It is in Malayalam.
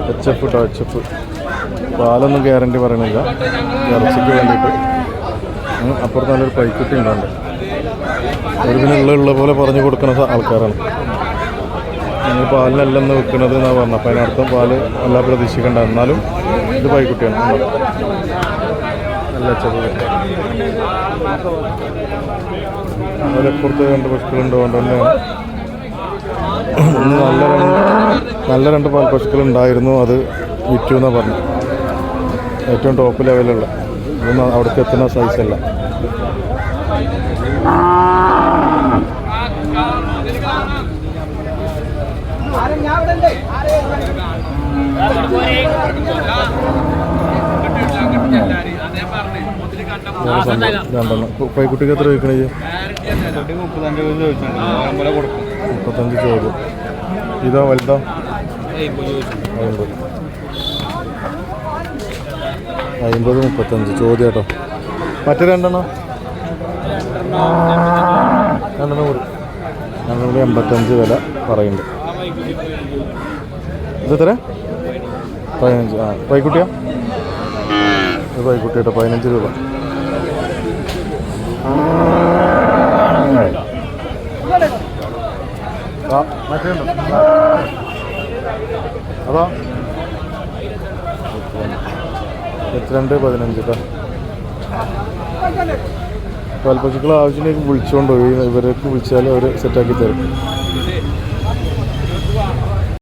HF കേട്ടോ, HF. പാലൊന്നും ഗ്യാരണ്ടി പറയണില്ല, ഇറച്ചിക്ക് വേണ്ടിയിട്ട്. അപ്പുറത്ത് നല്ലൊരു പൈക്കുട്ടി ഉണ്ടാണ്ട്. ഇതിനുള്ള പോലെ പറഞ്ഞു കൊടുക്കുന്ന ആൾക്കാരാണ്. നിങ്ങൾ പാലിനല്ലെന്ന് വെക്കുന്നത് എന്നാണ് പറഞ്ഞത്. അപ്പോൾ അതിനർത്ഥം പാല് എല്ലാ പ്രതീക്ഷിക്കേണ്ട. എന്നാലും ഇത് പൈക്കുട്ടിയാണ്. നല്ല HF. അതിലപ്പുറത്ത് 2 പശുക്കളുണ്ട്. കൊണ്ട് തന്നെയാണ് ഇന്ന് നല്ല 2 പാൽ പശുക്കളുണ്ടായിരുന്നു. അത് വിറ്റു എന്നാണ് പറഞ്ഞു. ഏറ്റവും ടോപ്പ് ലെവലുള്ള ഇതൊന്നും അവിടേക്ക് എത്തുന്ന സൈസല്ല. പൈക്കുട്ടിക്ക് എത്ര ചോദിക്കണേ? 35 ചോദ്യം. ഇതാ വലുതാ 50 35 ചോദ്യം കേട്ടോ. മറ്റേ 2 200 85 വില പറയുന്നുണ്ട്. ഇതെത്ര? 15. പൈക്കുട്ടിയാ? ഇത് പൈക്കുട്ടി കേട്ടോ, 15 രൂപ. മറ്റേ ഉണ്ടോ? അതാ 22 15 കേട്ടോ. പാൽപ്പശുക്കൾ ആവശ്യത്തിലേക്ക് വിളിച്ചുകൊണ്ടുപോയി. ഇവർക്ക് വിളിച്ചാൽ അവർ സെറ്റാക്കി തരും.